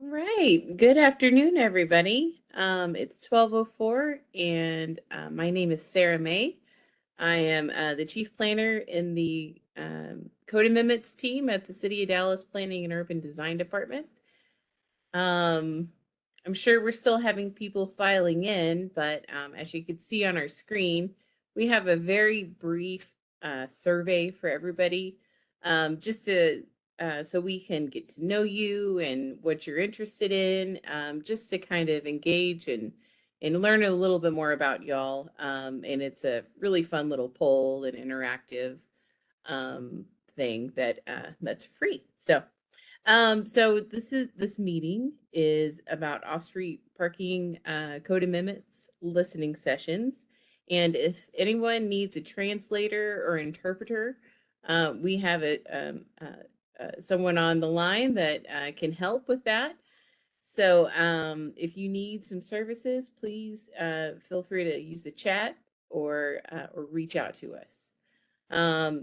All right. Good afternoon, everybody. It's 12:04, and my name is Sarah May. I am the chief planner in the Code Amendments team at the City of Dallas Planning and Urban Design Department. Um, I'm sure we're still having people filing in, but as you can see on our screen, we have a very brief survey for everybody, just to so we can get to know you and what you're interested in, just to kind of engage and learn a little bit more about y'all. And it's a really fun little poll and interactive um, thing that's free. So this meeting is about off-street parking code amendments listening sessions. And if anyone needs a translator or interpreter, we have someone on the line that can help with that. So if you need some services, please feel free to use the chat or reach out to us.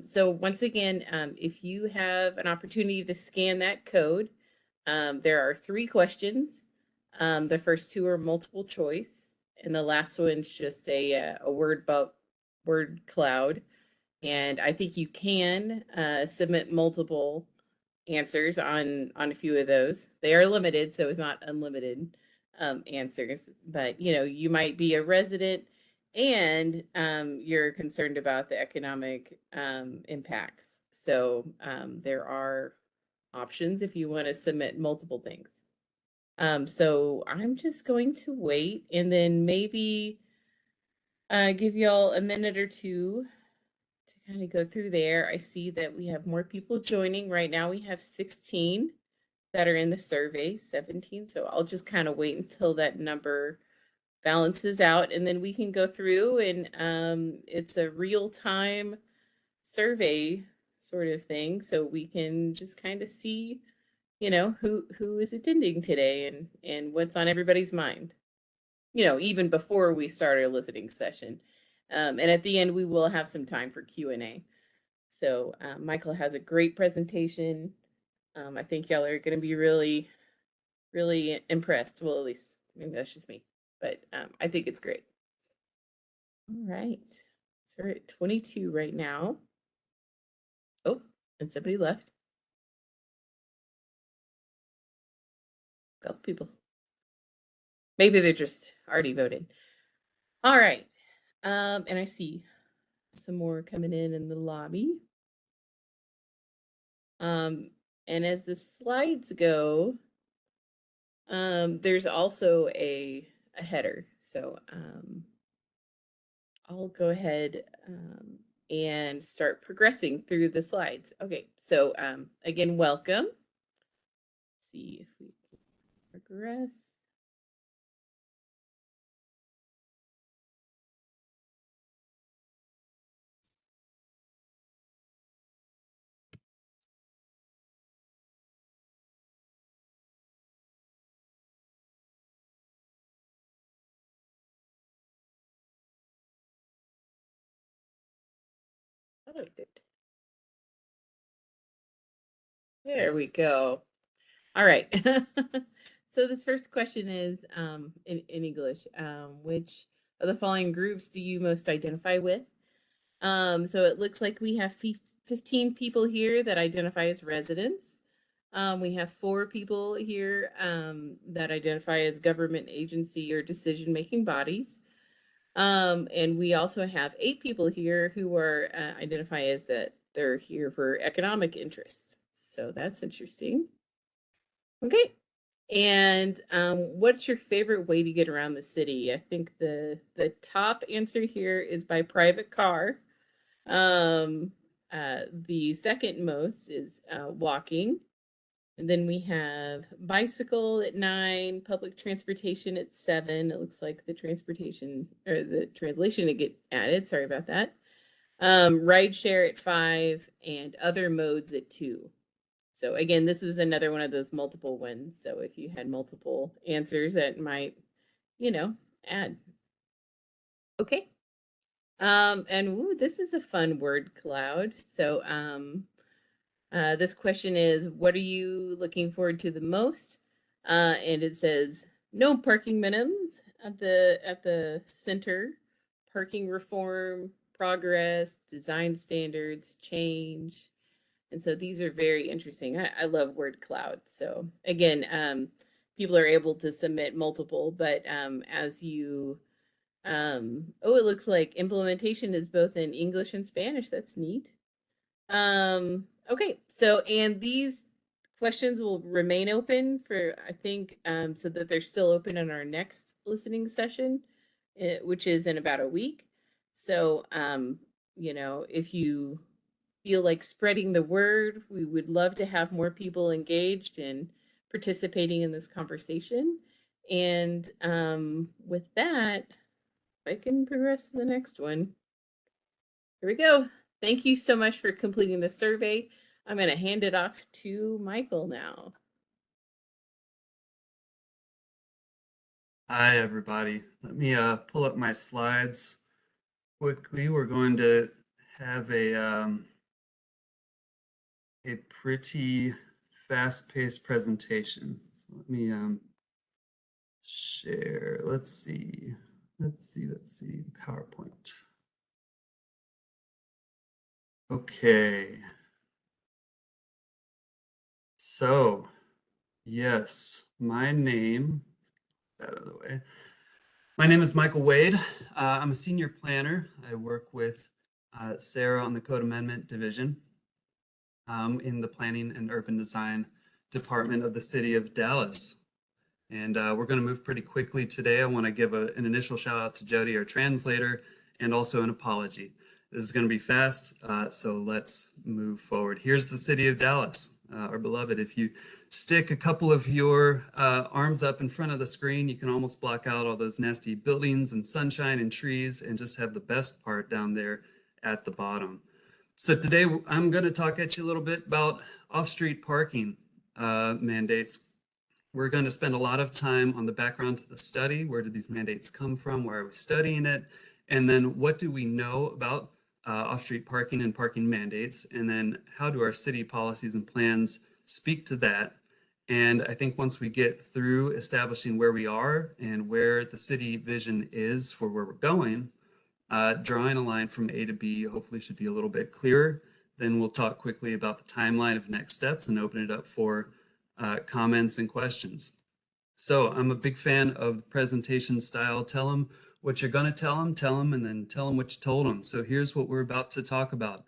So once again, if you have an opportunity to scan that code, there are 3 questions. The first 2 are multiple choice, and the last one's just a word cloud. And I think you can submit multiple answers on a few of those. They are limited, so it's not unlimited answers. But you might be a resident and you're concerned about the economic impacts. So there are options if you want to submit multiple things. So I'm just going to wait and then maybe give y'all a minute or two to kind of go through there. I see that we have more people joining. Right now we have 16 that are in the survey, 17. So I'll just kind of wait until that number balances out, and then we can go through and it's a real-time survey sort of thing, so we can just kind of see who is attending today and what's on everybody's mind, even before we start our listening session. And at the end we will have some time for Q&A. So Michael has a great presentation. I think y'all are going to be really impressed. Well, at least maybe that's just me, but I think it's great. All right, so we're at 22 right now. Oh, and somebody left. A couple people. Maybe they're just already voted. All right, and I see some more coming in the lobby. And as the slides go, there's also a header. So I'll go ahead and start progressing through the slides. Okay, so again, welcome. Let's see if we can progress. Oh, good. There we go. All right. So this first question is in English. Which of the following groups do you most identify with? So it looks like we have 15 people here that identify as residents. We have 4 people here that identify as government agency or decision-making bodies. And we also have 8 people here who are identify as that they're here for economic interests. So that's interesting. Okay. And what's your favorite way to get around the city? I think the top answer here is by private car. The second most is walking. And then we have bicycle at 9, public transportation at 7. It looks like the transportation or the translation to get added. Sorry about that. Ride share at 5 and other modes at 2. So again, this was another one of those multiple ones. So if you had multiple answers, that might, add. Okay. And ooh, this is a fun word cloud. So this question is, what are you looking forward to the most? and it says no parking minimums at the center, parking reform, progress, design standards, change. And so these are very interesting. I love word cloud. So again, people are able to submit multiple, but as you oh, it looks like implementation is both in English and Spanish. That's neat. Okay, so and these questions will remain open for I think so that they're still open in our next listening session, which is in about a week. So if you feel like spreading the word, we would love to have more people engaged and participating in this conversation. And with that, I can progress to the next one. Here we go. Thank you so much for completing the survey. I'm going to hand it off to Michael now. Hi, everybody. Let me pull up my slides quickly. We're going to have a pretty fast-paced presentation. So let me share. Let's see. PowerPoint. Okay. So, yes, my name. Out of the way. My name is Michael Wade. I'm a senior planner. I work with Sarah on the Code Amendment Division in the Planning and Urban Design Department of the City of Dallas. And we're going to move pretty quickly today. I want to give an initial shout out to Jody, our translator, and also an apology. This is going to be fast, so let's move forward. Here's the City of Dallas, our beloved. If you stick a couple of your arms up in front of the screen, you can almost block out all those nasty buildings and sunshine and trees and just have the best part down there at the bottom. So today I'm going to talk at you a little bit about off-street parking mandates. We're going to spend a lot of time on the background to the study. Where did these mandates come from? Why are we studying it? And then what do we know about off-street parking and parking mandates? And then how do our city policies and plans speak to that? And I think once we get through establishing where we are and where the city vision is for where we're going, drawing a line from A to B hopefully should be a little bit clearer. Then we'll talk quickly about the timeline of next steps and open it up for comments and questions. So I'm a big fan of presentation style. Tell them what you're going to tell them, and then tell them what you told them. So here's what we're about to talk about.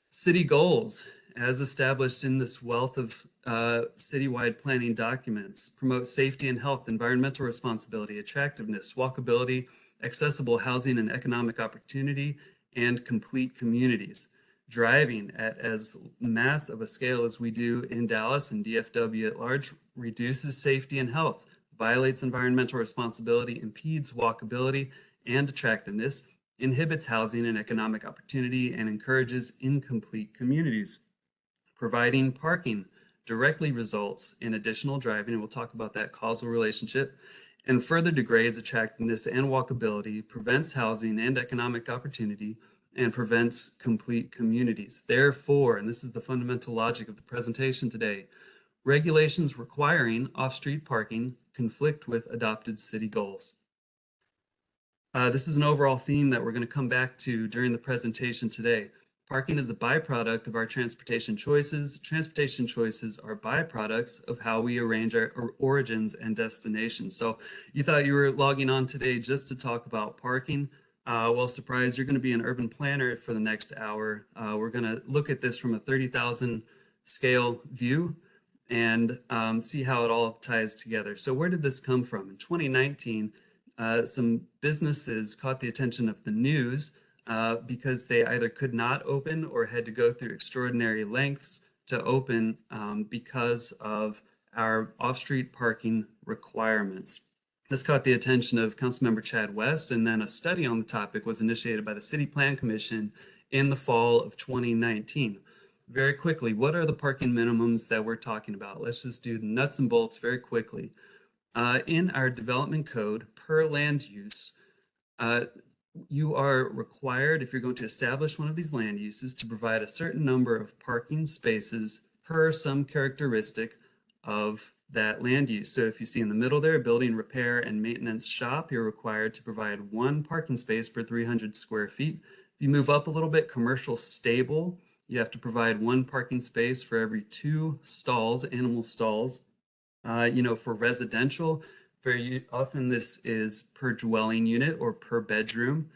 City goals, as established in this wealth of citywide planning documents, promote safety and health, environmental responsibility, attractiveness, walkability, accessible housing and economic opportunity, and complete communities. Driving at as mass of a scale as we do in Dallas and DFW at large reduces safety and health, violates environmental responsibility, impedes walkability and attractiveness, inhibits housing and economic opportunity, and encourages incomplete communities. Providing parking directly results in additional driving, and we'll talk about that causal relationship, and further degrades attractiveness and walkability, prevents housing and economic opportunity, and prevents complete communities. Therefore, and this is the fundamental logic of the presentation today, regulations requiring off-street parking conflict with adopted city goals. This is an overall theme that we're going to come back to during the presentation today. Parking is a byproduct of our transportation choices. Transportation choices are byproducts of how we arrange our origins and destinations. So you thought you were logging on today just to talk about parking. Well, surprise, you're going to be an urban planner for the next hour. We're going to look at this from a 30,000 scale view and see how it all ties together. So where did this come from? In 2019, some businesses caught the attention of the news because they either could not open or had to go through extraordinary lengths to open because of our off-street parking requirements. This caught the attention of Councilmember Chad West, and then a study on the topic was initiated by the City Plan Commission in the fall of 2019. Very quickly, what are the parking minimums that we're talking about? Let's just do the nuts and bolts very quickly. In our development code, per land use, you are required, if you're going to establish one of these land uses, to provide a certain number of parking spaces per some characteristic of that land use. So if you see in the middle there, building, repair, and maintenance shop, you're required to provide one parking space per 300 square feet. If you move up a little bit, commercial stable, you have to provide one parking space for every two stalls, animal stalls. For residential, very often this is per dwelling unit or per bedroom.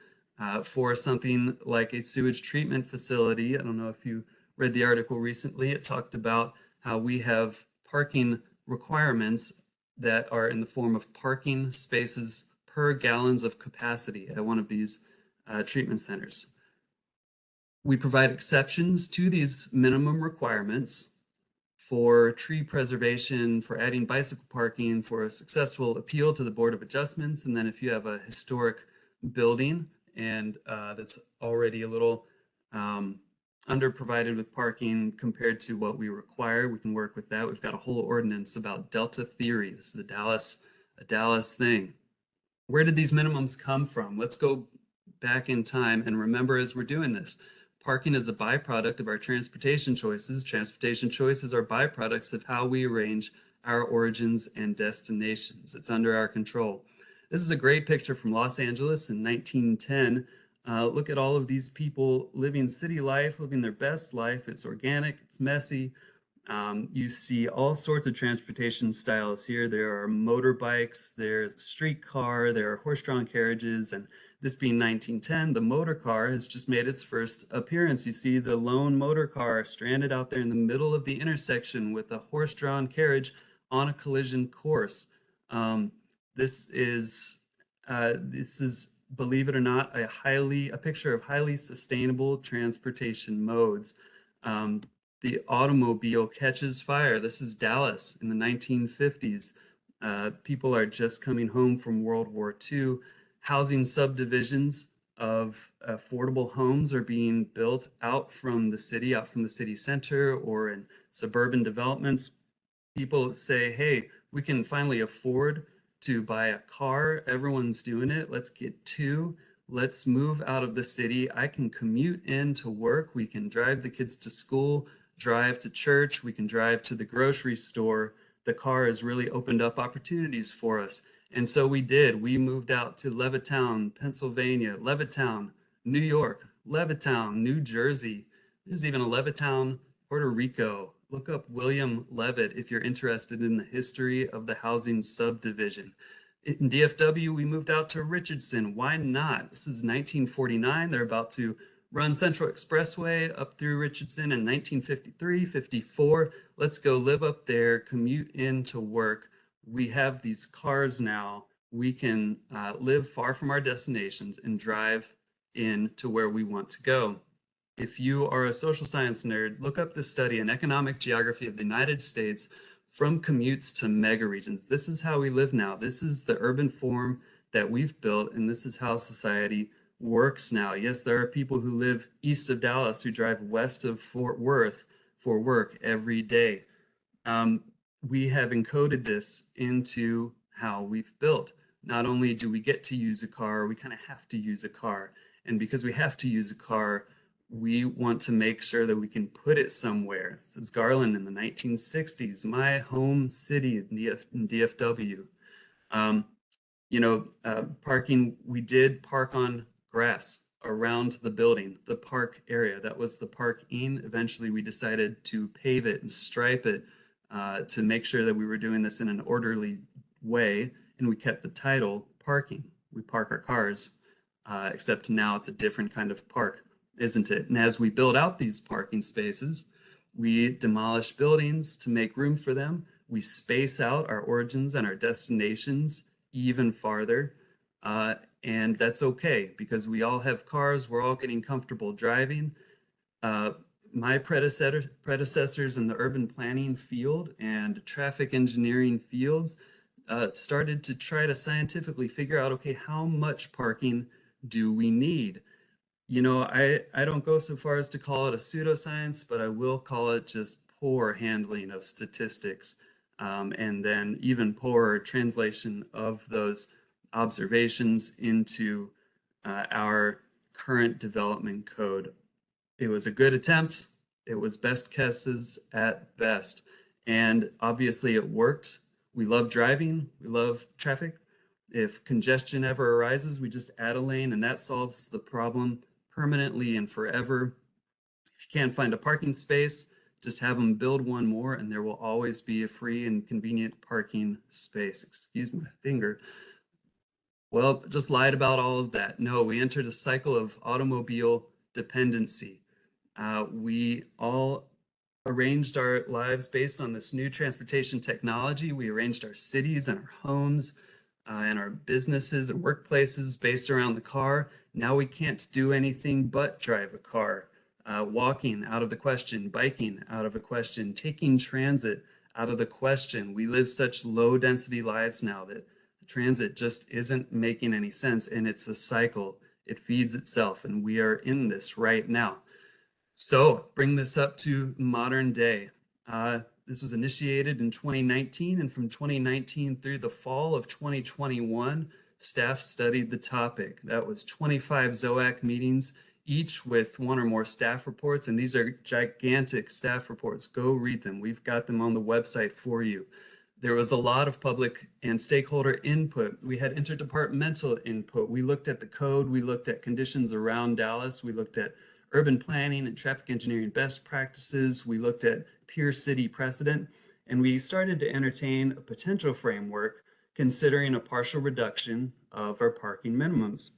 For something like a sewage treatment facility, I don't know if you read the article recently, it talked about how we have parking requirements that are in the form of parking spaces per gallons of capacity at one of these treatment centers. We provide exceptions to these minimum requirements for tree preservation, for adding bicycle parking, for a successful appeal to the Board of Adjustments. And then if you have a historic building and that's already a little underprovided with parking compared to what we require, we can work with that. We've got a whole ordinance about Delta theory. This is a Dallas thing. Where did these minimums come from? Let's go back in time and remember as we're doing this. Parking is a byproduct of our transportation choices. Transportation choices are byproducts of how we arrange our origins and destinations. It's under our control. This is a great picture from Los Angeles in 1910. Look at all of these people living city life, living their best life. It's organic, it's messy. You see all sorts of transportation styles here. There are motorbikes, there's a streetcar, there are horse-drawn carriages, and this being 1910, the motor car has just made its first appearance. You see the lone motor car stranded out there in the middle of the intersection with a horse-drawn carriage on a collision course. Um, this is believe it or not, a picture of highly sustainable transportation modes. The automobile catches fire. This is Dallas in the 1950s. People are just coming home from World War II. Housing subdivisions of affordable homes are being built out from the city center or in suburban developments. People say, hey, we can finally afford to buy a car. Everyone's doing it. Let's get two. Let's move out of the city. I can commute in to work. We can drive the kids to school, drive to church. We can drive to the grocery store. The car has really opened up opportunities for us. And so we did. We moved out to Levittown, Pennsylvania, Levittown, New York, Levittown, New Jersey. There's even a Levittown, Puerto Rico. Look up William Levitt if you're interested in the history of the housing subdivision. In DFW, we moved out to Richardson. Why not? This is 1949. They're about to run Central Expressway up through Richardson in 1953, 54. Let's go live up there, commute into work. We have these cars now. We can live far from our destinations and drive in to where we want to go. If you are a social science nerd, look up this study, An Economic Geography of the United States from Commutes to Mega Regions. This is how we live now. This is the urban form that we've built, and this is how society works now. Yes, there are people who live east of Dallas who drive west of Fort Worth for work every day. We have encoded this into how we've built. Not only do we get to use a car, we kind of have to use a car. And because we have to use a car, we want to make sure that we can put it somewhere. This is Garland in the 1960s, my home city in DFW. Parking, we did park on grass around the building, the park area. That was the parking. Eventually, we decided to pave it and stripe it to make sure that we were doing this in an orderly way, and we kept the title parking. We park our cars, except now it's a different kind of park, isn't it? And as we build out these parking spaces, we demolish buildings to make room for them. We space out our origins and our destinations even farther. And that's okay because we all have cars. We're all getting comfortable driving. My predecessors in the urban planning field and traffic engineering fields started to try to scientifically figure out, okay, how much parking do we need? I don't go so far as to call it a pseudoscience, but I will call it just poor handling of statistics, and then even poorer translation of those observations into our current development code. It was a good attempt. It was best guesses at best. And obviously it worked. We love driving, we love traffic. If congestion ever arises, we just add a lane and that solves the problem permanently and forever. If you can't find a parking space, just have them build one more and there will always be a free and convenient parking space. Excuse my finger. Well, just lied about all of that. No, we entered a cycle of automobile dependency. We all arranged our lives based on this new transportation technology. We arranged our cities and our homes and our businesses and workplaces based around the car. Now we can't do anything but drive a car. Walking out of the question, biking out of the question, taking transit out of the question. We live such low density lives now that transit just isn't making any sense, and it's a cycle. It feeds itself, and we are in this right now. So bring this up to modern day. This was initiated in 2019, and from 2019 through the fall of 2021, staff studied the topic. That was 25 ZOAC meetings, each with one or more staff reports, and these are gigantic staff reports. Go read them. We've got them on the website for you. There was a lot of public and stakeholder input. We had interdepartmental input. We looked at the code. We looked at conditions around Dallas. We looked at urban planning and traffic engineering best practices. We looked at peer city precedent, and we started to entertain a potential framework considering a partial reduction of our parking minimums.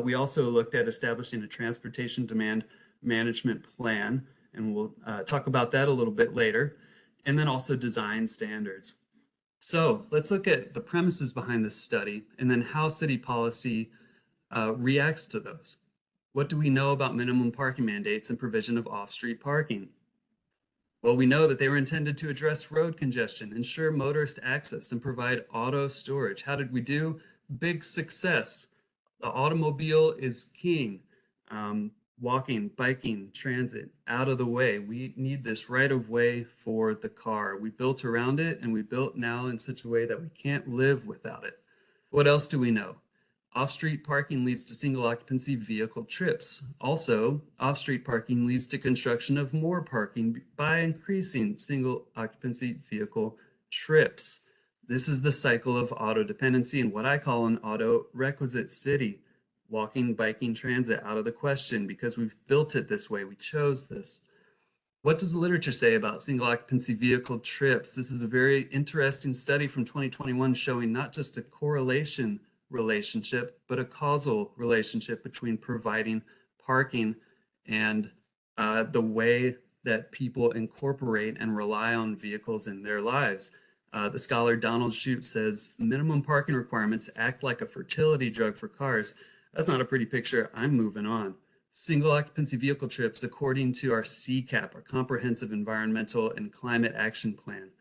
We also looked at establishing a transportation demand management plan, and we'll talk about that a little bit later, and then also design standards. So let's look at the premises behind this study and then how city policy reacts to those. What do we know about minimum parking mandates and provision of off-street parking? Well, we know that they were intended to address road congestion, ensure motorist access, and provide auto storage. How did we do? Big success. The automobile is king. Walking, biking, transit, out of the way. We need this right of way for the car. We built around it, and we built now in such a way that we can't live without it. What else do we know? Off-street parking leads to single occupancy vehicle trips. Also, off-street parking leads to construction of more parking by increasing single occupancy vehicle trips. This is the cycle of auto dependency and what I call an auto requisite city. Walking, biking, transit out of the question because we've built it this way. We chose this. What does the literature say about single occupancy vehicle trips? This is a very interesting study from 2021 showing not just a correlation relationship, but a causal relationship between providing parking and the way that people incorporate and rely on vehicles in their lives. The scholar Donald Shoup says minimum parking requirements act like a fertility drug for cars. That's not a pretty picture. I'm moving on. Single occupancy vehicle trips, according to our CCAP, our Comprehensive Environmental and Climate Action Plan.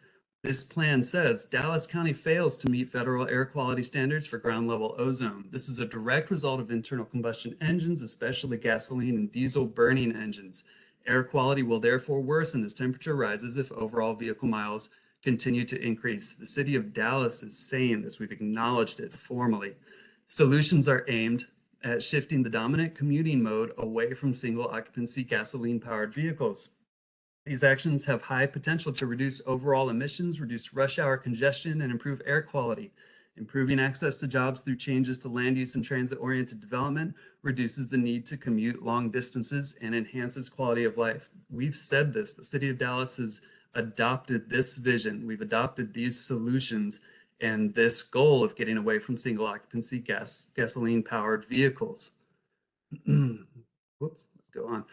This plan says Dallas County fails to meet federal air quality standards for ground level ozone. This is a direct result of internal combustion engines, especially gasoline and diesel burning engines. Air quality will therefore worsen as temperature rises if overall vehicle miles continue to increase. The city of Dallas is saying this. We've acknowledged it formally. Solutions are aimed at shifting the dominant commuting mode away from single occupancy gasoline powered vehicles. These actions have high potential to reduce overall emissions, reduce rush hour congestion, and improve air quality. Improving access to jobs through changes to land use and transit-oriented development reduces the need to commute long distances and enhances quality of life. We've said this. The city of Dallas has adopted this vision. We've adopted these solutions and this goal of getting away from single occupancy gasoline powered vehicles. Whoops, let's go on.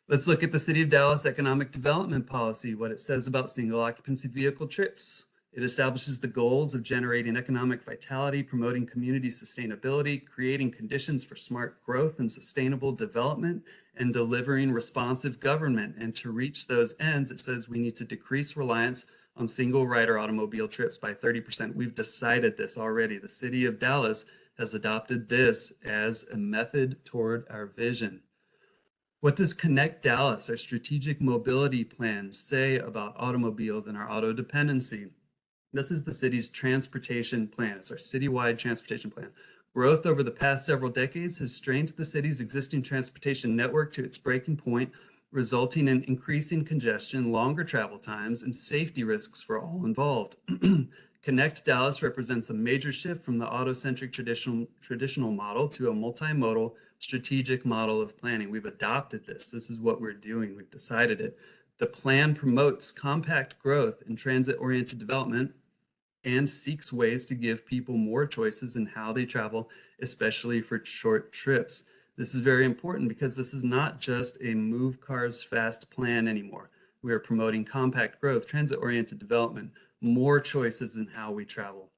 Let's look at the City of Dallas Economic Development Policy, what it says about single occupancy vehicle trips. It establishes the goals of generating economic vitality, promoting community sustainability, creating conditions for smart growth and sustainable development, and delivering responsive government. And to reach those ends, it says we need to decrease reliance on single rider automobile trips by 30%. We've decided this already. The City of Dallas has adopted this as a method toward our vision. What does Connect Dallas, our strategic mobility plan, say about automobiles and our auto dependency? This is the city's transportation plan. It's our citywide transportation plan. Growth over the past several decades has strained the city's existing transportation network to its breaking point, resulting in increasing congestion, longer travel times, and safety risks for all involved. Connect Dallas represents a major shift from the auto-centric traditional model to a multimodal strategic model of planning. We've adopted this. This is what we're doing. We've decided it. The plan promotes compact growth and transit-oriented development and seeks ways to give people more choices in how they travel, especially for short trips. This is very important because this is not just a move cars fast plan anymore. We are promoting compact growth, transit-oriented development, more choices in how we travel.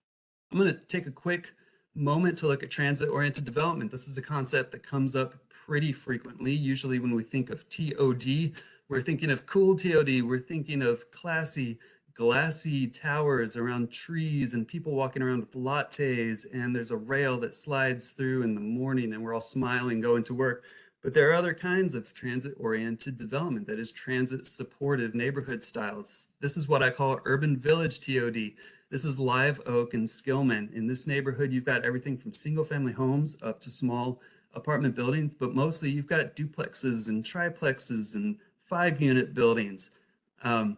I'm going to take a quick moment to look at transit-oriented development. This is a concept that comes up pretty frequently. Usually when we think of TOD, we're thinking of cool TOD, we're thinking of classy, glassy towers around trees and people walking around with lattes, and there's a rail that slides through in the morning and we're all smiling going to work. But there are other kinds of transit-oriented development that is transit-supportive neighborhood styles. This is what I call urban village TOD. This is Live Oak and Skillman. In this neighborhood, you've got everything from single-family homes up to small apartment buildings, but mostly you've got duplexes and triplexes and 5-unit buildings. And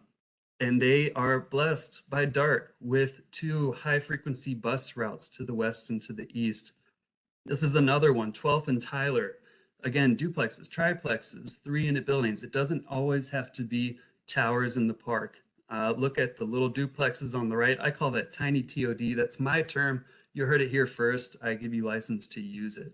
they are blessed by DART with 2 high-frequency bus routes to the west and to the east. This is another one, 12th and Tyler. Again, duplexes, triplexes, 3-unit buildings. It doesn't always have to be towers in the park. Look at the little duplexes on the right. I call that tiny TOD. That's my term. You heard it here first. I give you license to use it.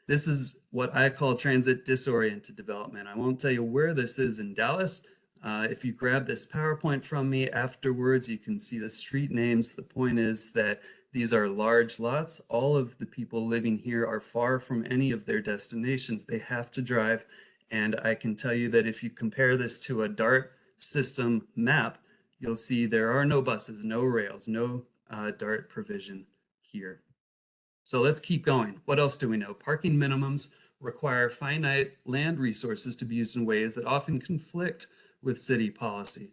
This is what I call transit disoriented development. I won't tell you where this is in Dallas. If you grab this PowerPoint from me afterwards, you can see the street names. The point is that these are large lots. All of the people living here are far from any of their destinations. They have to drive. And I can tell you that if you compare this to a DART system map, you'll see there are no buses, no rails, no DART provision here. So let's keep going. What else do we know? Parking minimums require finite land resources to be used in ways that often conflict with city policy.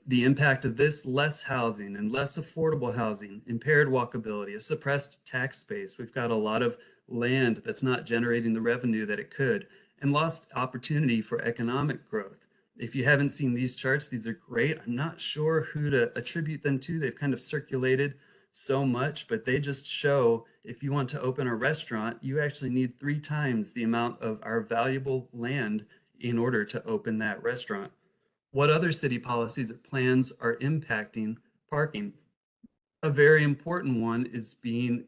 The impact of this: less housing and less affordable housing, impaired walkability, a suppressed tax base. We've got a lot of land that's not generating the revenue that it could, and lost opportunity for economic growth. If you haven't seen these charts, these are great. I'm not sure who to attribute them to. They've kind of circulated so much, but they just show if you want to open a restaurant, you actually need 3 times the amount of our valuable land in order to open that restaurant. What other city policies or plans are impacting parking? A very important one is being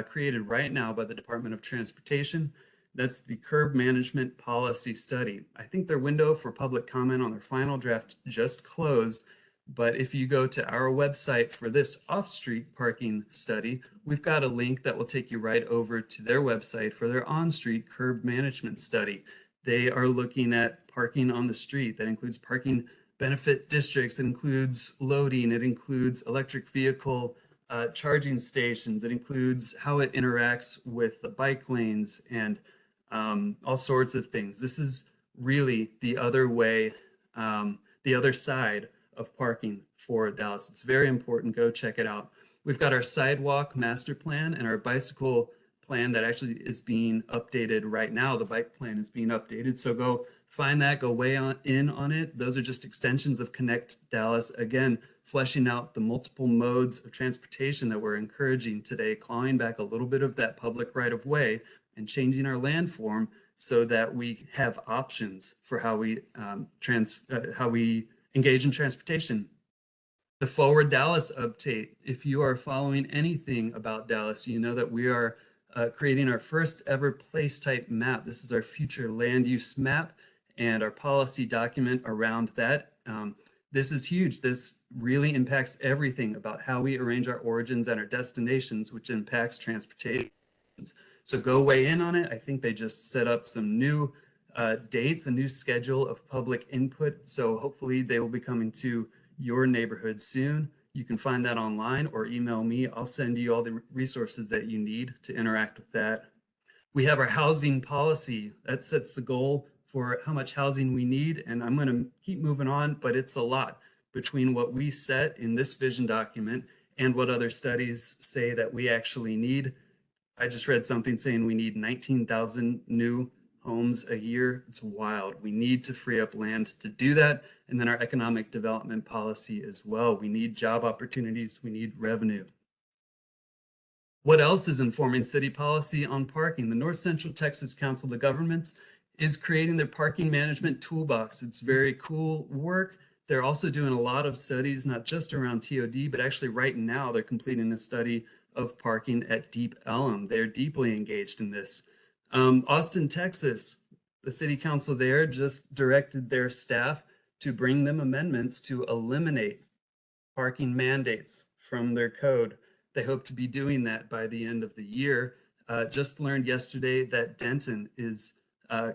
created right now by the Department of Transportation. That's the Curb Management Policy Study. I think their window for public comment on their final draft just closed, but if you go to our website for this off-street parking study, we've got a link that will take you right over to their website for their on-street curb management study. They are looking at parking on the street. That includes parking benefit districts, it includes loading, it includes electric vehicle charging stations, it includes how it interacts with the bike lanes and all sorts of things. This is really the other way, the other side of parking for Dallas. It's very important. Go check it out. We've got our sidewalk master plan and our bicycle plan that actually is being updated right now. The bike plan is being updated. So go find that, go weigh in on it. Those are just extensions of Connect Dallas. Again, fleshing out the multiple modes of transportation that we're encouraging today, clawing back a little bit of that public right of way and changing our land form so that we have options for how we engage in transportation. The Forward Dallas update. If you are following anything about Dallas, you know that we are creating our first ever place type map. This is our future land use map and our policy document around that. This is huge. This really impacts everything about how we arrange our origins and our destinations, which impacts transportation. So go weigh in on it. I think they just set up some new dates, a new schedule of public input. So hopefully they will be coming to your neighborhood soon. You can find that online or email me. I'll send you all the resources that you need to interact with that. We have our housing policy that sets the goal for how much housing we need. And I'm going to keep moving on, but it's a lot between what we set in this vision document and what other studies say that we actually need. I just read something saying we need 19,000 new homes a year. It's wild. We need to free up land to do that. And then our economic development policy as well. We need job opportunities. We need revenue. What else is informing city policy on parking? The North Central Texas Council of Governments is creating their parking management toolbox. It's very cool work. They're also doing a lot of studies, not just around TOD, but actually right now they're completing a study of parking at Deep Ellum. They're deeply engaged in this. Austin, Texas, the city council there just directed their staff to bring them amendments to eliminate parking mandates from their code. They hope to be doing that by the end of the year. Just learned yesterday that Denton is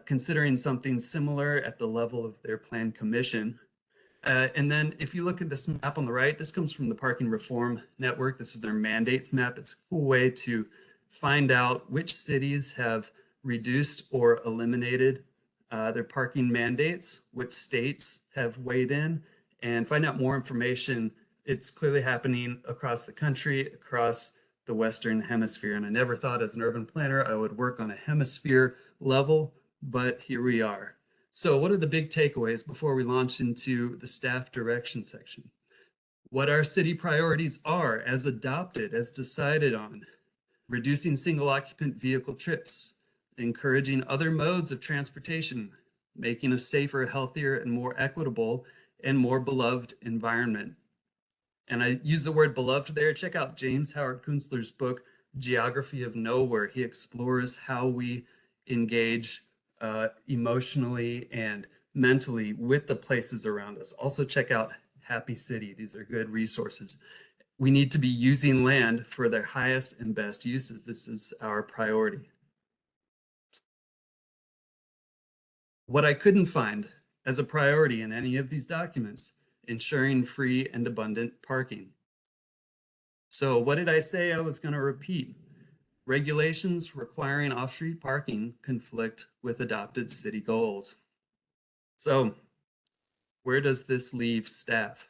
considering something similar at the level of their plan commission. And then if you look at this map on the right, this comes from the Parking Reform Network. This is their mandates map. It's a cool way to find out which cities have reduced or eliminated their parking mandates, which states have weighed in, and find out more information. It's clearly happening across the country, across the Western Hemisphere. And I never thought as an urban planner I would work on a hemisphere level, but here we are. So what are the big takeaways before we launch into the staff direction section? What our city priorities are as adopted, as decided on: reducing single occupant vehicle trips, encouraging other modes of transportation, making a safer, healthier, and more equitable and more beloved environment. And I use the word beloved there. Check out James Howard Kunstler's book, Geography of Nowhere. He explores how we engage emotionally and mentally with the places around us. Also check out Happy City. These are good resources. We need to be using land for their highest and best uses. This is our priority. What I couldn't find as a priority in any of these documents: ensuring free and abundant parking. So what did I say I was going to repeat? Regulations requiring off-street parking conflict with adopted city goals. So where does this leave staff?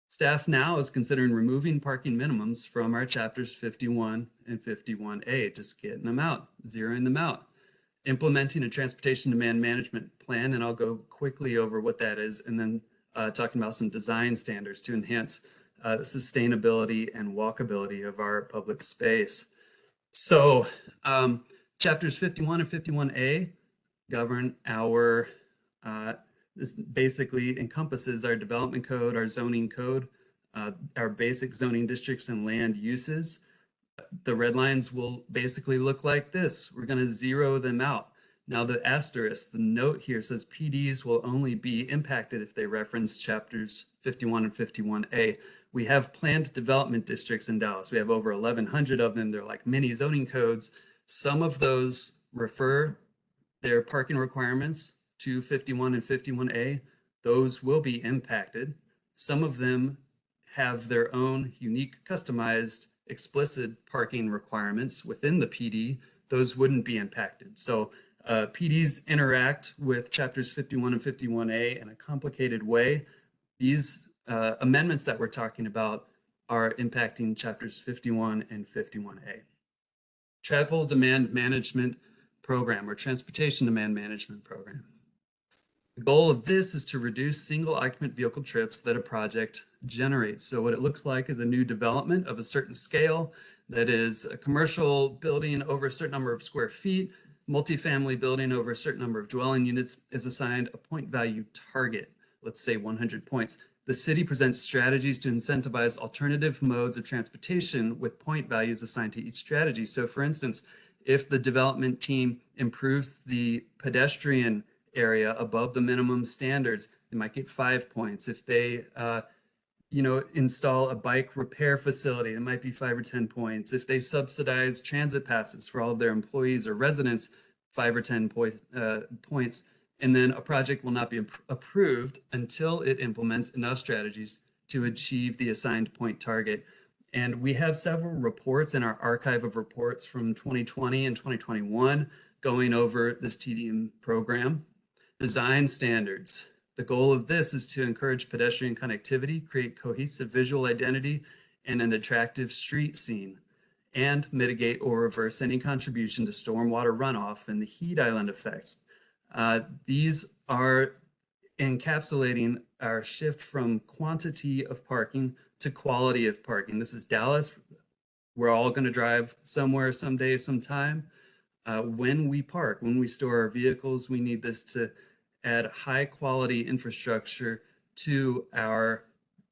Staff now is considering removing parking minimums from our chapters 51 and 51A, just getting them out, zeroing them out. Implementing a transportation demand management plan, and I'll go quickly over what that is, and then talking about some design standards to enhance the sustainability and walkability of our public space. So chapters 51 and 51A govern our, this basically encompasses our development code, our zoning code, our basic zoning districts and land uses. The red lines will basically look like this. We're going to zero them out. Now the asterisk, the note here says PDs will only be impacted if they reference chapters 51 and 51A. We have planned development districts in Dallas. We have over 1,100 of them. They're like mini zoning codes. Some of those refer their parking requirements to 51 and 51A. Those will be impacted. Some of them have their own unique, customized, explicit parking requirements within the PD. Those wouldn't be impacted. So PDs interact with chapters 51 and 51A in a complicated way. These amendments that we're talking about are impacting chapters 51 and 51A. Travel Demand Management Program, or Transportation Demand Management Program. The goal of this is to reduce single occupant vehicle trips that a project generates. So what it looks like is a new development of a certain scale, that is a commercial building over a certain number of square feet, multifamily building over a certain number of dwelling units is assigned a point value target, let's say 100 points. The city presents strategies to incentivize alternative modes of transportation with point values assigned to each strategy. So for instance, if the development team improves the pedestrian area above the minimum standards, they might get 5 points. If they install a bike repair facility, it might be 5 or 10 points. If they subsidize transit passes for all of their employees or residents, 5 or 10 points. And then a project will not be approved until it implements enough strategies to achieve the assigned point target. And we have several reports in our archive of reports from 2020 and 2021 going over this TDM program. Design standards. The goal of this is to encourage pedestrian connectivity, create cohesive visual identity, and an attractive street scene. and mitigate or reverse any contribution to stormwater runoff and the heat island effects. These are encapsulating our shift from quantity of parking to quality of parking. This is Dallas. We're all going to drive somewhere, someday, sometime. When we park, when we store our vehicles, we need this to add high quality infrastructure to our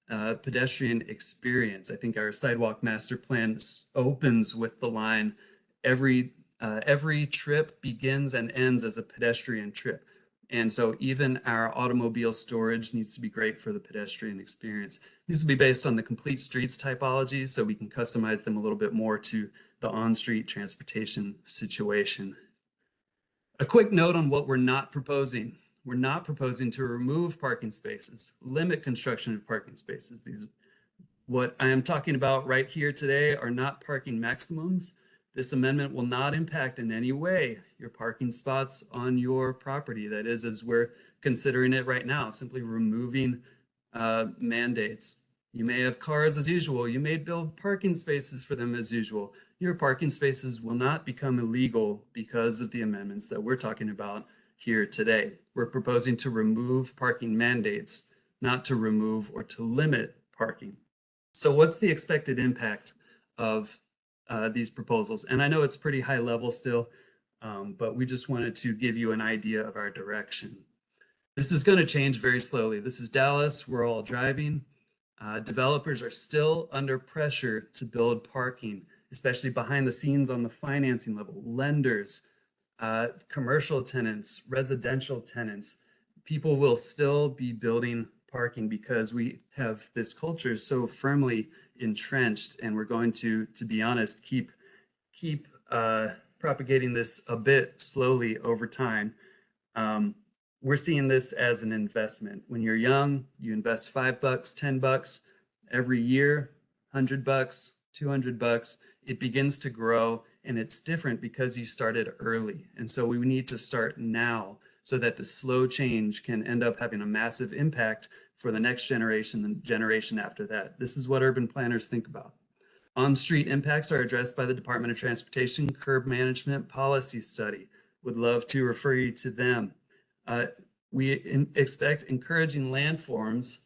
pedestrian experience. I think our sidewalk master plan opens with the line, every trip begins and ends as a pedestrian trip. And so even our automobile storage needs to be great for the pedestrian experience. These will be based on the complete streets typology, so we can customize them a little bit more to the on-street transportation situation. A quick note on what we're not proposing. We're not proposing to remove parking spaces, limit construction of parking spaces. What I am talking about right here today are not parking maximums. This amendment will not impact in any way your parking spots on your property. That is, as we're considering it right now, simply removing mandates. You may have cars as usual. You may build parking spaces for them as usual. Your parking spaces will not become illegal because of the amendments that we're talking about here today. We're proposing to remove parking mandates, not to remove or to limit parking. So what's the expected impact of these proposals? And I know it's pretty high level still, but we just wanted to give you an idea of our direction. This is going to change very slowly. This is Dallas. We're all driving. Developers are still under pressure to build parking, especially behind the scenes on the financing level. Lenders, commercial tenants, residential tenants, people will still be building parking because we have this culture so firmly entrenched, and we're going to be honest, keep propagating this a bit slowly over time. We're seeing this as an investment. When you're young, you invest $5, $10 every year, $100, $200. It begins to grow, and it's different because you started early. And so we need to start now so that the slow change can end up having a massive impact for the next generation and generation after that. This is what urban planners think about. On-street impacts are addressed by the Department of Transportation Curb Management Policy Study. Would love to refer you to them. We expect encouraging landforms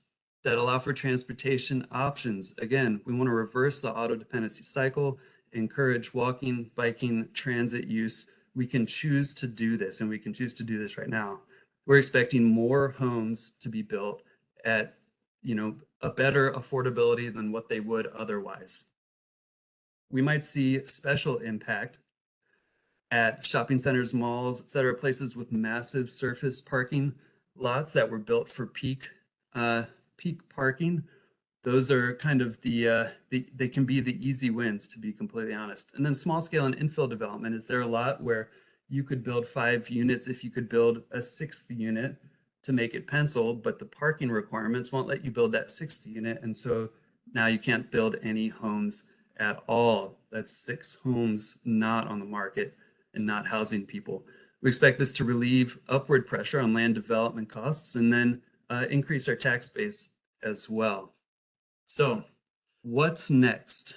that allow for transportation options. Again, we want to reverse the auto dependency cycle, encourage walking, biking, transit use. We can choose to do this, and we can choose to do this right now. We're expecting more homes to be built at, a better affordability than what they would otherwise. We might see special impact at shopping centers, malls, et cetera, places with massive surface parking lots that were built for peak parking. Those are kind of they can be the easy wins, to be completely honest. And then small scale and infill development. Is there a lot where you could build 5 units if you could build a 6th unit to make it pencil, but the parking requirements won't let you build that 6th unit. And so now you can't build any homes at all. That's 6 homes not on the market and not housing people. We expect this to relieve upward pressure on land development costs and then increase our tax base as well. So what's next?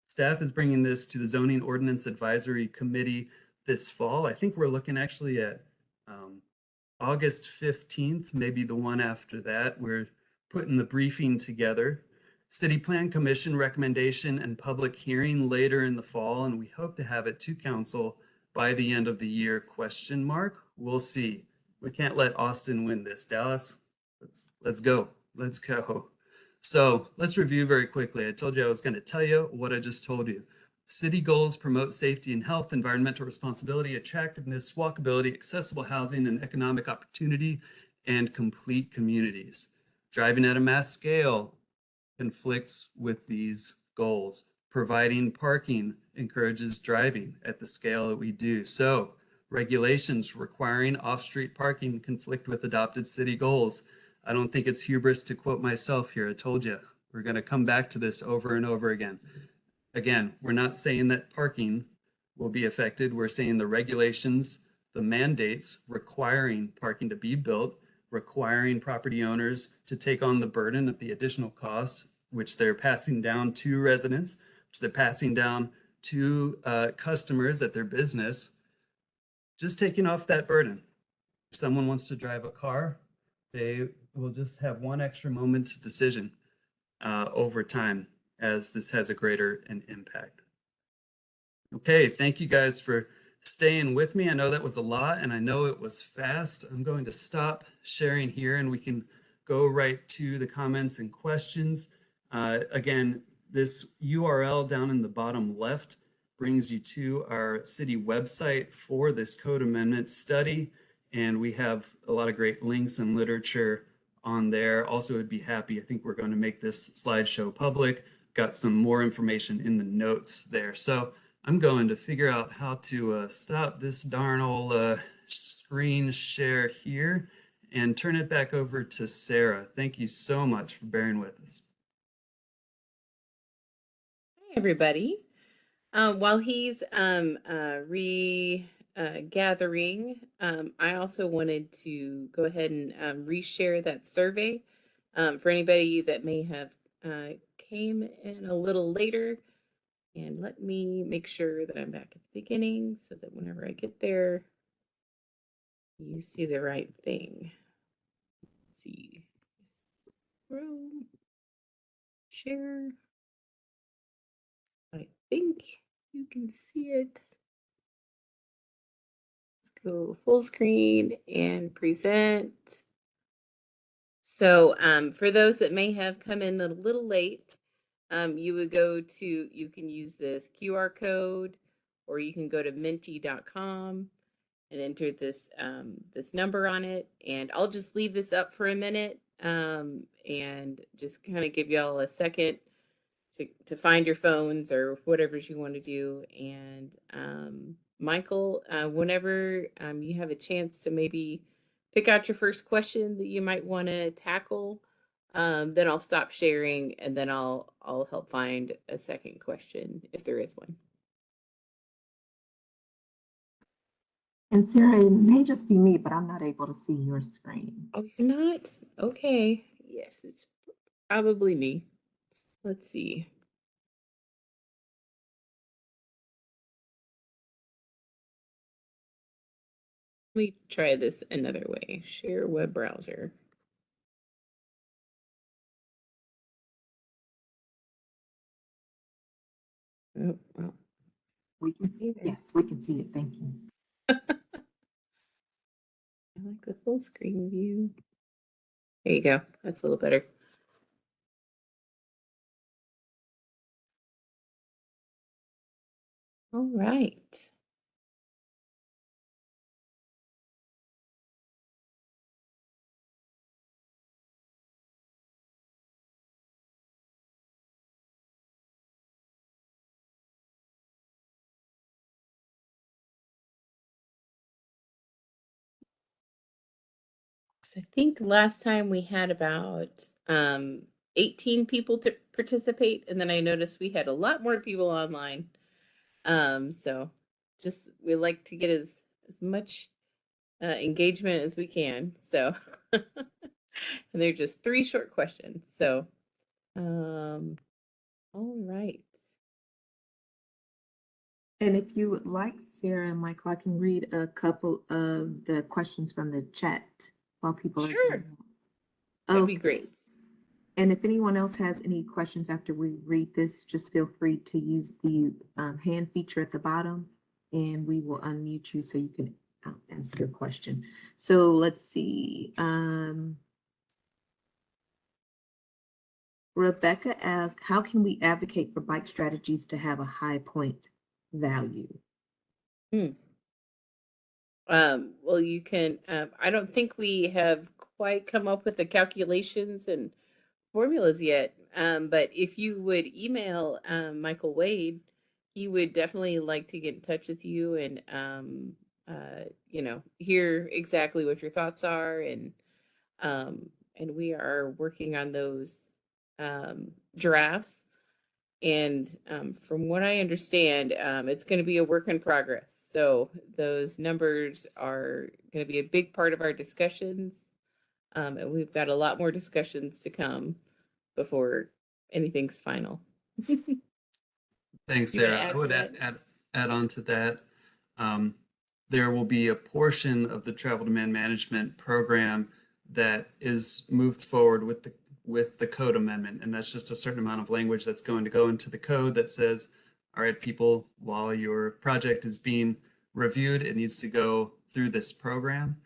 Staff is bringing this to the Zoning Ordinance Advisory Committee this fall. I think we're looking actually at August 15th, maybe the one after that. We're putting the briefing together. City Plan Commission recommendation and public hearing later in the fall, and we hope to have it to council by the end of the year, ? We'll see. We can't let Austin win this. Dallas, let's go. Let's go. So let's review very quickly. I told you I was going to tell you what I just told you. City goals promote safety and health, environmental responsibility, attractiveness, walkability, accessible housing and economic opportunity, and complete communities. Driving at a mass scale conflicts with these goals. Providing parking encourages driving at the scale that we do. So regulations requiring off-street parking conflict with adopted city goals. I don't think it's hubris to quote myself here. I told you, we're going to come back to this over and over again. Again, we're not saying that parking will be affected. We're saying the regulations, the mandates requiring parking to be built, requiring property owners to take on the burden of the additional cost, which they're passing down to residents, which they're passing down to customers at their business, just taking off that burden. If someone wants to drive a car, they will just have one extra moment of decision over time, as this has a greater an impact. Okay, thank you guys for staying with me. I know that was a lot and I know it was fast. I'm going to stop sharing here and we can go right to the comments and questions. Again, this URL down in the bottom left brings you to our city website for this code amendment study. And we have a lot of great links and literature on there. Also, would be happy, I think we're going to make this slideshow public. Got some more information in the notes there. So I'm going to figure out how to stop this darn old screen share here and turn it back over to Sarah. Thank you so much for bearing with us. Hi, everybody. While he's gathering, I also wanted to go ahead and reshare that survey for anybody that may have came in a little later. And let me make sure that I'm back at the beginning so that whenever I get there, you see the right thing. Let's see. Room. Share. I think you can see it. Let's go full screen and present. So for those that may have come in a little late, you would you can use this QR code, or you can go to menti.com and enter this this number on it. And I'll just leave this up for a minute and just kind of give y'all a second to find your phones or whatever you want to do. And Michael, whenever you have a chance to maybe pick out your first question that you might want to tackle, then I'll stop sharing and then I'll help find a second question if there is one. And Sarah, it may just be me, but I'm not able to see your screen. Oh, you're not? Okay. Yes, it's probably me. Let's see. Let me try this another way. Share web browser. Oh, well. Yes, we can see it. Thank you. I like the full screen view. There you go. That's a little better. All right. I think last time we had about 18 people to participate, and then I noticed we had a lot more people online. So just we like to get as much engagement as we can. So and they're just 3 short questions. So all right. And if you would like, Sarah and Michael, I can read a couple of the questions from the chat while people are Sure. That'd be great. And if anyone else has any questions after we read this, just feel free to use the hand feature at the bottom and we will unmute you so you can ask your question. So let's see. Rebecca asked, how can we advocate for bike strategies to have a high point value? Well, you can, I don't think we have quite come up with the calculations and formulas yet. But if you would email Michael Wade, he would definitely like to get in touch with you and you know, hear exactly what your thoughts are. And we are working on those drafts. And from what I understand, it's going to be a work in progress. So those numbers are going to be a big part of our discussions. And we've got a lot more discussions to come before anything's final. Thanks, You gonna Sarah. I add to would that? add on to that. Um, there will be a portion of the travel demand management program that is moved forward with the code amendment, and that's just a certain amount of language that's going to go into the code that says, all right, people, while your project is being reviewed, it needs to go through this program,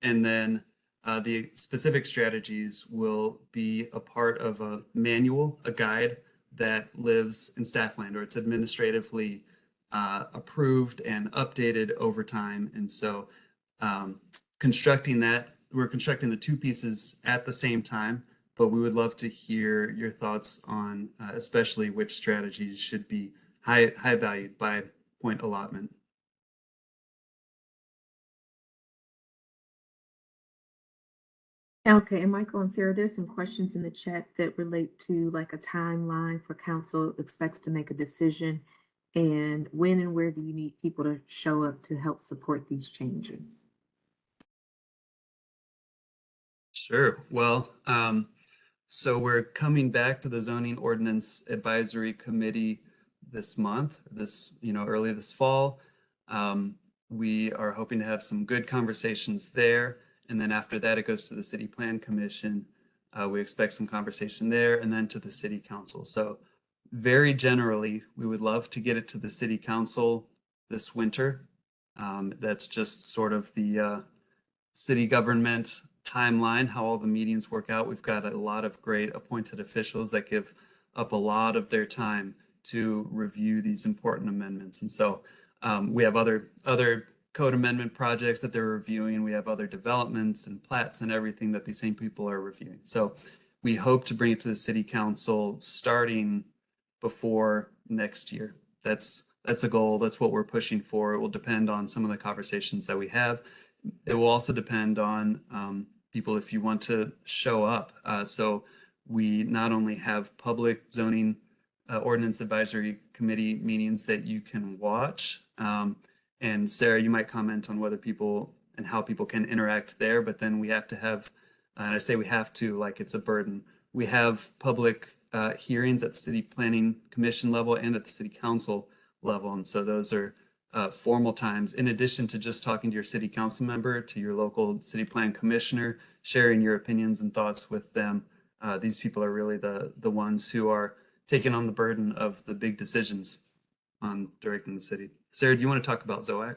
and then the specific strategies will be a part of a manual, a guide that lives in Staffland, or it's administratively approved and updated over time. And so constructing that, we're constructing the two pieces at the same time, but we would love to hear your thoughts on especially which strategies should be high valued by point allotment. Okay, and Michael and Sarah, there's some questions in the chat that relate to like a timeline for council expects to make a decision, and when and where do you need people to show up to help support these changes? Sure. Well, so we're coming back to the Zoning Ordinance Advisory Committee this month, early this fall. We are hoping to have some good conversations there. And then after that, it goes to the City Plan Commission. We expect some conversation there and then to the City Council. So very generally, we would love to get it to the City Council this winter. That's just sort of the city government timeline, how all the meetings work out. We've got a lot of great appointed officials that give up a lot of their time to review these important amendments. And so we have other code amendment projects that they're reviewing. We have other developments and plats and everything that these same people are reviewing. So we hope to bring it to the city council starting before next year. That's a goal. That's what we're pushing for. It will depend on some of the conversations that we have. It will also depend on people if you want to show up. So we not only have public zoning ordinance advisory committee meetings that you can watch. And Sarah, you might comment on whether people and how people can interact there, but then we have to have, and I say we have to, like it's a burden. We have public hearings at the city planning commission level and at the city council level. And so those are formal times, in addition to just talking to your city council member, to your local city plan commissioner, sharing your opinions and thoughts with them. These people are really the ones who are taking on the burden of the big decisions on directing the city. Sarah, do you want to talk about ZOAC?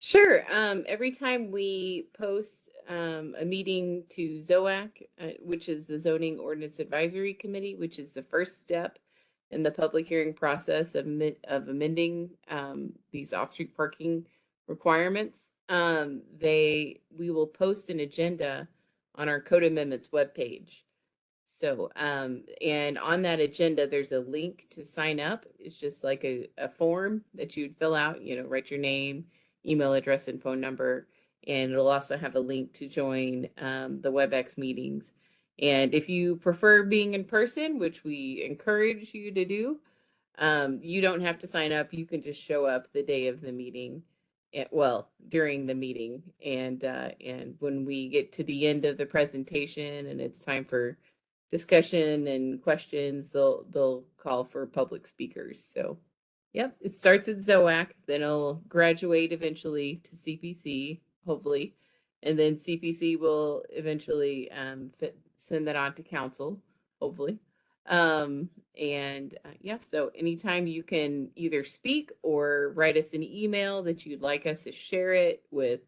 Sure. Every time we post a meeting to ZOAC, which is the Zoning Ordinance Advisory Committee, which is the first step in the public hearing process of amending these off-street parking requirements, we will post an agenda on our code amendments webpage. So, and on that agenda, there's a link to sign up. It's just like a form that you'd fill out, write your name, email address, and phone number. And it'll also have a link to join the WebEx meetings. And if you prefer being in person, which we encourage you to do, you don't have to sign up. You can just show up the day of the meeting. During the meeting, and when we get to the end of the presentation and it's time for discussion and questions, they'll call for public speakers. So, yep, it starts at ZOAC, then it'll graduate eventually to CPC, hopefully, and then CPC will eventually send that on to council, hopefully. Yeah, so anytime you can either speak or write us an email that you'd like us to share it with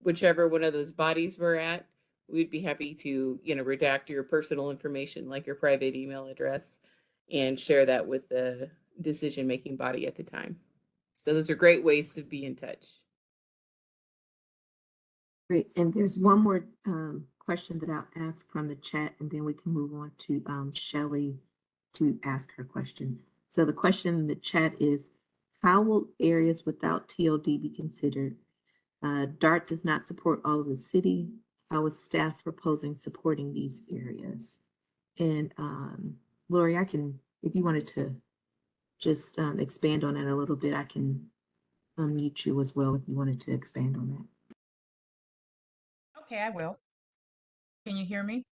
whichever one of those bodies we're at, we'd be happy to, redact your personal information, like your private email address, and share that with the decision-making body at the time. So those are great ways to be in touch. Great, and there's one more question that I'll ask from the chat, and then we can move on to Shelley to ask her question. So the question in the chat is, how will areas without TOD be considered? DART does not support all of the city. How is staff proposing supporting these areas? And Lori, if you wanted to just expand on that a little bit, I can unmute you as well if you wanted to expand on that. Okay, I will. Can you hear me?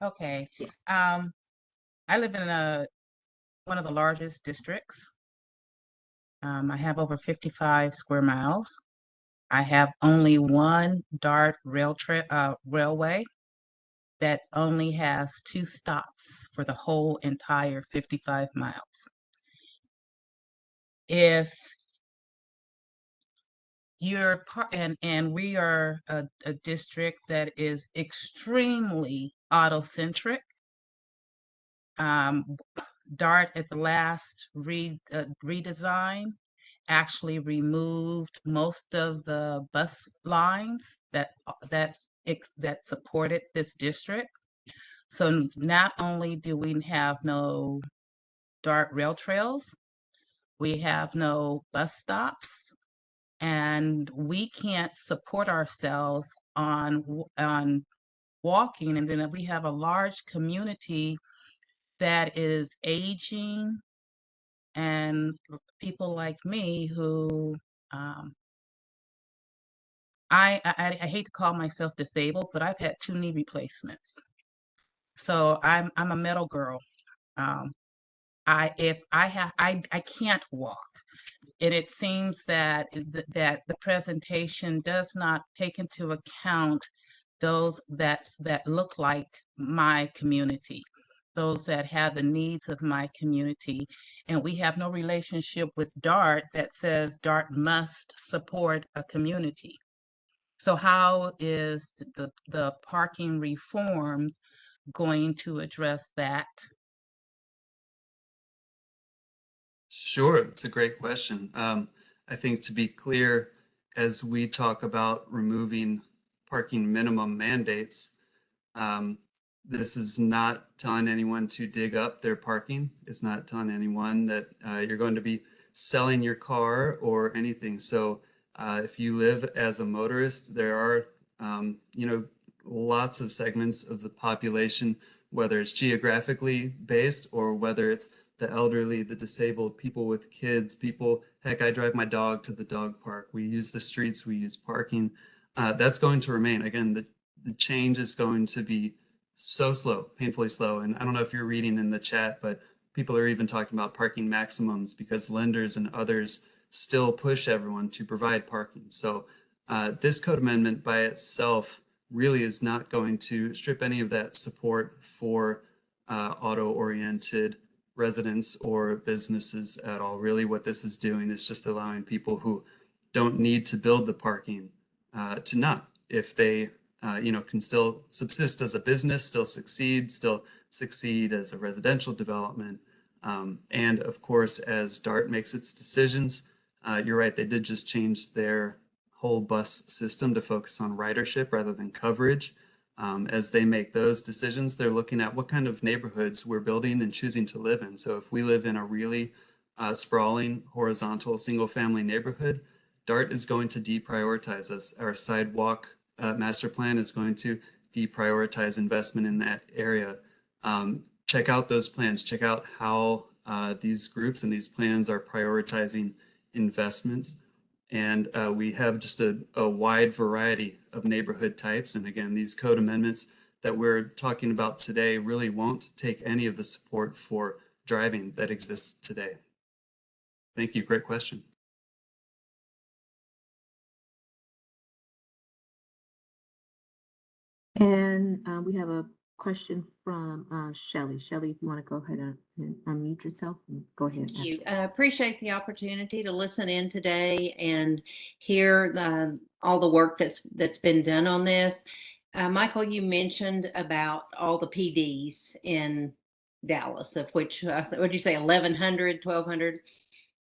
Okay. Yeah. I live in a one of the largest districts. I have over 55 square miles. I have only one DART railway that only has 2 stops for the whole entire 55 miles. If and we are a district that is extremely auto-centric. DART at the last redesign actually removed most of the bus lines that supported this district. So not only do we have no DART rail trails, we have no bus stops, and we can't support ourselves on walking. And then we have a large community that is aging, and people like me who I hate to call myself disabled, but I've had 2 knee replacements. So I'm a metal girl. I can't walk. And it seems that the presentation does not take into account those that look like my community, those that have the needs of my community. And we have no relationship with DART that says DART must support a community. So how is the parking reforms going to address that? Sure, it's a great question. I think to be clear, as we talk about removing parking minimum mandates, this is not telling anyone to dig up their parking. It's not telling anyone that you're going to be selling your car or anything. So if you live as a motorist, there are, lots of segments of the population, whether it's geographically based or whether it's the elderly, the disabled, people with kids, heck, I drive my dog to the dog park. We use the streets, we use parking. That's going to remain. Again, the change is going to be so slow, painfully slow. And I don't know if you're reading in the chat, but people are even talking about parking maximums because lenders and others still push everyone to provide parking. So this code amendment by itself really is not going to strip any of that support for auto-oriented residents or businesses at all. Really what this is doing is just allowing people who don't need to build the parking to not, if they can still subsist as a business, still succeed as a residential development. And of course, as DART makes its decisions, you're right, they did just change their whole bus system to focus on ridership rather than coverage. As they make those decisions, they're looking at what kind of neighborhoods we're building and choosing to live in. So if we live in a really sprawling, horizontal, single-family neighborhood, DART is going to deprioritize us. Our sidewalk master plan is going to deprioritize investment in that area. Check out those plans. Check out how these groups and these plans are prioritizing investments. And we have just a wide variety of neighborhood types. And again, these code amendments that we're talking about today really won't take any of the support for driving that exists today. Thank you. Great question. And we have a question from Shelley. Shelley, if you want to go ahead and unmute yourself and go ahead. Thank you. I appreciate the opportunity to listen in today and hear all the work that's been done on this. Michael, you mentioned about all the PDs in Dallas, of which, what did you say, 1,100, 1,200?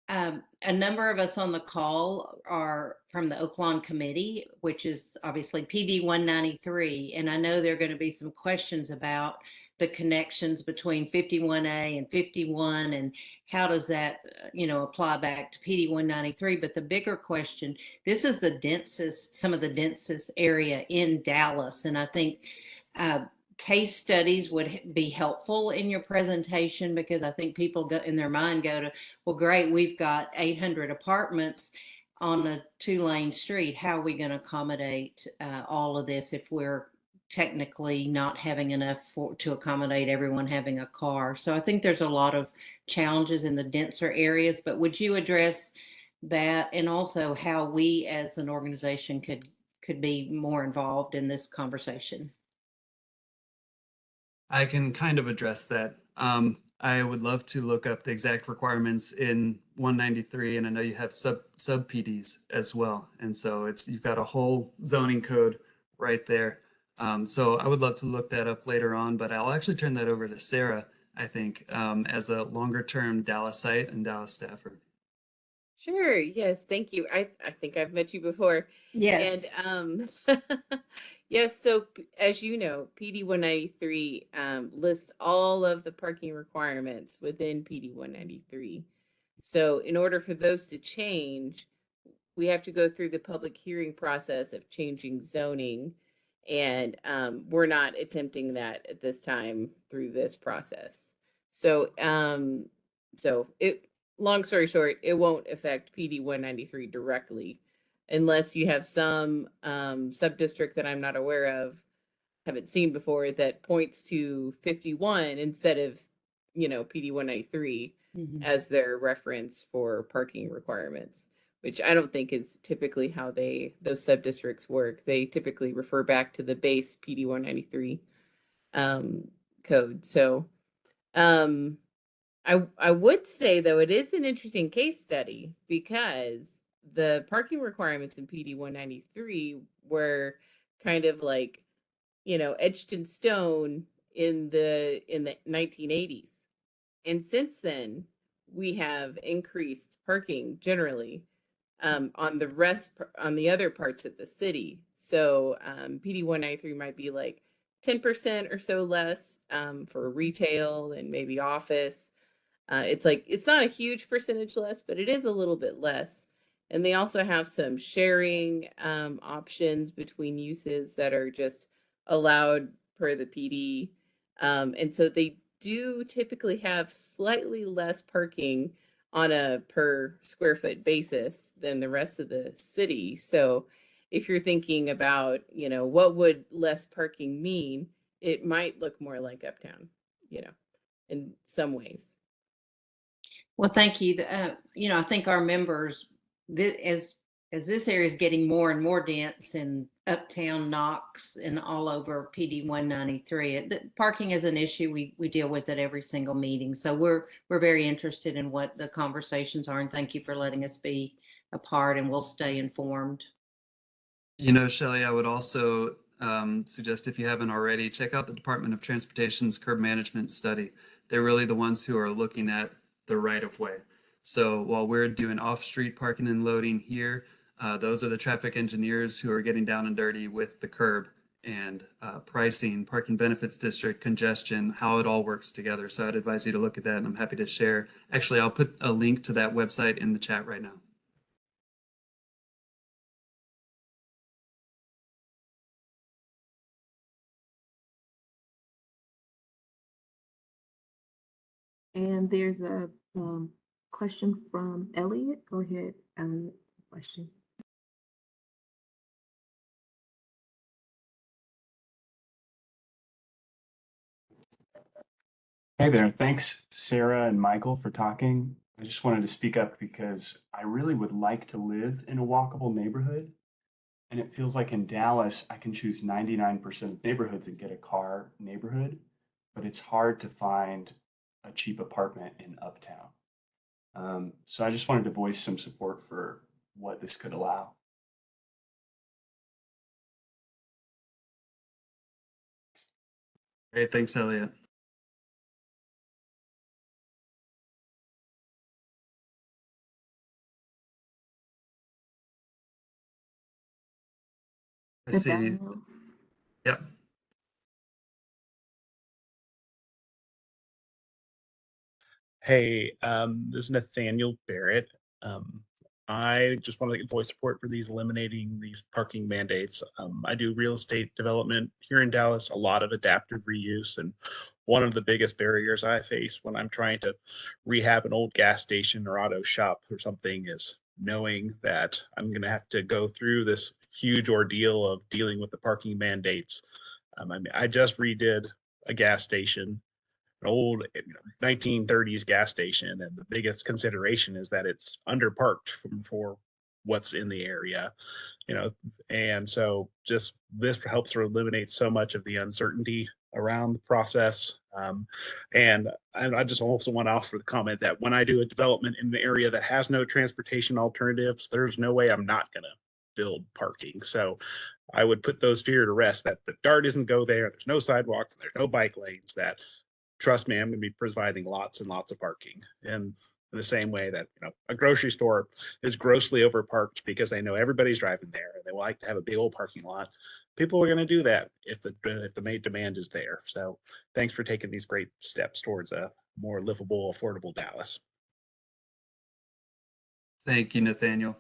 A number of us on the call are from the Oaklawn Committee, which is obviously PD 193. And I know there are going to be some questions about the connections between 51A and 51 and how does that, apply back to PD 193. But the bigger question, this is some of the densest area in Dallas. And I think case studies would be helpful in your presentation, because I think people go in their mind go to, well, great, we've got 800 apartments on a 2-lane street. How are we going to accommodate all of this if we're technically not having enough to accommodate everyone having a car. So I think there's a lot of challenges in the denser areas, but would you address that, and also how we as an organization could be more involved in this conversation? I can kind of address that. I would love to look up the exact requirements in 193, and I know you have sub PDs as well, and so it's you've got a whole zoning code right there. So I would love to look that up later on, but I'll actually turn that over to Sarah, I think, as a longer term Dallas site and Dallas staffer. Sure. Yes. Thank you. I think I've met you before. Yes. And yes, so as you know, PD 193 lists all of the parking requirements within PD 193. So in order for those to change, we have to go through the public hearing process of changing zoning. And we're not attempting that at this time through this process. So it long story short, it won't affect PD 193 directly unless you have some sub-district that I'm not aware of, haven't seen before, that points to 51 instead of, PD 193 as their reference for parking requirements, which I don't think is typically how those sub-districts work. They typically refer back to the base PD 193 code. So I would say, though, it is an interesting case study because the parking requirements in PD 193 were kind of like, etched in stone in the 1980s. And since then, we have increased parking generally on the other parts of the city. So PD 193 might be like 10% or so less for retail and maybe office. It's not a huge percentage less, but it is a little bit less. And they also have some sharing options between uses that are just allowed per the PD. And so they do typically have slightly less parking on a per square foot basis than the rest of the city. So if you're thinking about, what would less parking mean, it might look more like Uptown, in some ways. Well, thank you. I think our members, as this area is getting more and more dense in Uptown, Knox, and all over PD 193, parking is an issue. We deal with it every single meeting. So we're very interested in what the conversations are, and thank you for letting us be a part, and we'll stay informed. Shelley, I would also suggest, if you haven't already, check out the Department of Transportation's curb management study. They're really the ones who are looking at the right of way. So while we're doing off-street parking and loading here, those are the traffic engineers who are getting down and dirty with the curb and pricing, parking benefits district, congestion, how it all works together. So I'd advise you to look at that, and I'm happy to share. Actually, I'll put a link to that website in the chat right now. And there's a question from Elliot. Go ahead, Elliot. Question. Hey there. Thanks, Sarah and Michael, for talking. I just wanted to speak up because I really would like to live in a walkable neighborhood. And it feels like in Dallas, I can choose 99% of neighborhoods and get a car neighborhood, but it's hard to find a cheap apartment in Uptown. So I just wanted to voice some support for what this could allow. Great, thanks, Elliot. I see. Nathaniel. Yep. Hey, this is Nathaniel Barrett. Um, I just want to voice support for eliminating these parking mandates. I do real estate development here in Dallas, a lot of adaptive reuse, and one of the biggest barriers I face when I'm trying to rehab an old gas station or auto shop or something is knowing that I'm going to have to go through this huge ordeal of dealing with the parking mandates I mean, I just redid a gas station, an old 1930s gas station, and the biggest consideration is that it's underparked for what's in the area, you know, and so just this helps to eliminate so much of the uncertainty around the process. And I just also want to offer the comment that when I do a development in an area that has no transportation alternatives, there's no way I'm not going to build parking. So I would put those fear to rest that the DART doesn't go there. There's no sidewalks, there's no bike lanes. That trust me, I'm going to be providing lots and lots of parking. And in the same way that a grocery store is grossly overparked because they know everybody's driving there and they like to have a big old parking lot. People are going to do that if the main demand is there. So thanks for taking these great steps towards a more livable, affordable Dallas. Thank you, Nathaniel.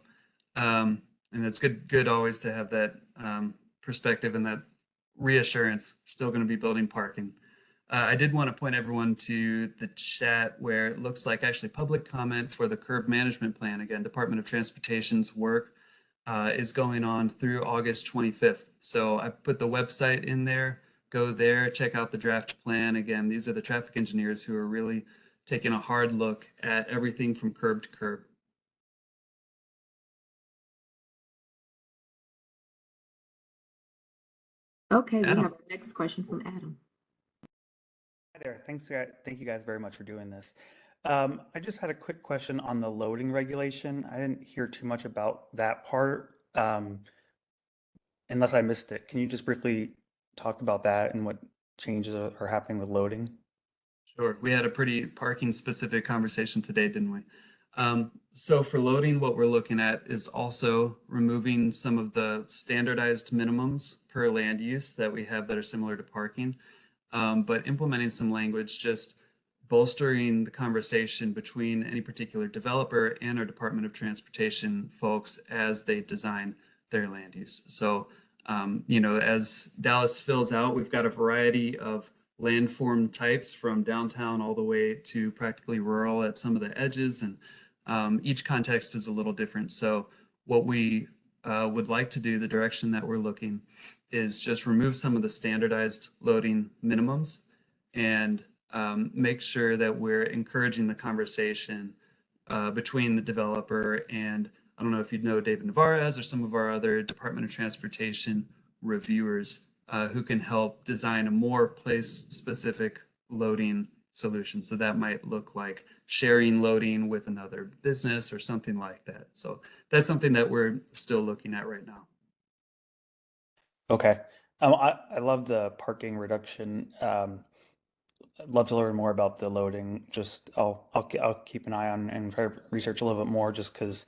And it's good always to have that perspective and that reassurance. Still going to be building parking. I did want to point everyone to the chat where it looks like actually public comment for the curb management plan. Again, Department of Transportation's work is going on through August 25th. So I put the website in there. Go there, check out the draft plan. Again, these are the traffic engineers who are really taking a hard look at everything from curb to curb. Okay, we Adam. have our next question from Adam. Hi there. Thank you guys very much for doing this. I just had a quick question on the loading regulation. I didn't hear too much about that part, unless I missed it. Can you just briefly talk about that and what changes are happening with loading? Sure. We had a pretty parking specific conversation today, didn't we? So for loading, what we're looking at is also removing some of the standardized minimums per land use that we have that are similar to parking, but implementing some language, just bolstering the conversation between any particular developer and our Department of Transportation folks as they design their land use. So, as Dallas fills out, we've got a variety of landform types from downtown all the way to practically rural at some of the edges, and each context is a little different. So what we would like to do, the direction that we're looking, is just remove some of the standardized loading minimums and make sure that we're encouraging the conversation between the developer and, I don't know if you'd know David Navarez or some of our other Department of Transportation reviewers who can help design a more place-specific loading solution. So that might look like sharing loading with another business or something like that. So that's something that we're still looking at right now. Okay. I love the parking reduction. I'd love to learn more about the loading. Just I'll keep an eye on and try to research a little bit more, just because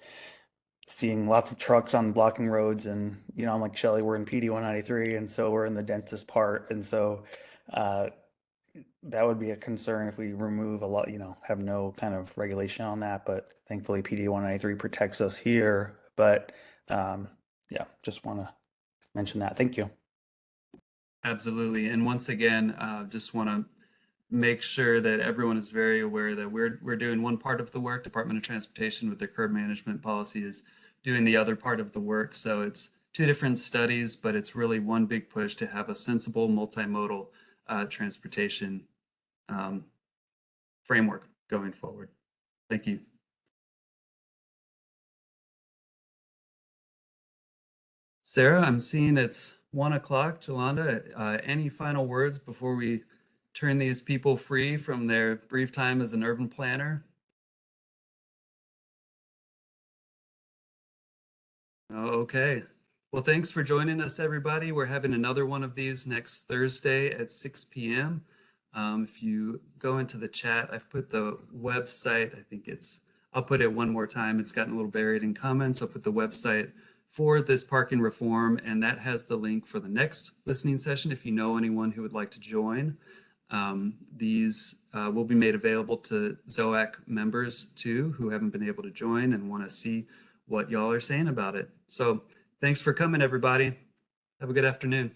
seeing lots of trucks on blocking roads, and I'm like Shelley, we're in PD 193, and so we're in the densest part, and so that would be a concern if we remove a lot, have no kind of regulation on that. But thankfully, PD 193 protects us here. But yeah, just want to mention that. Thank you. Absolutely. And once again, just want to make sure that everyone is very aware that we're doing one part of the work. Department of Transportation with their curb management policy is doing the other part of the work. So it's two different studies, but it's really one big push to have a sensible multimodal transportation framework going forward. Thank you. Sarah, I'm seeing it's 1 o'clock. Jolanda, any final words before we turn these people free from their brief time as an urban planner? Okay. Well, thanks for joining us, everybody. We're having another one of these next Thursday at 6 p.m. If you go into the chat, I've put the website. I'll put it one more time. It's gotten a little buried in comments. I'll put the website for this parking reform, and that has the link for the next listening session if you know anyone who would like to join. These will be made available to ZOAC members too, who haven't been able to join and want to see what y'all are saying about it. So thanks for coming, everybody. Have a good afternoon.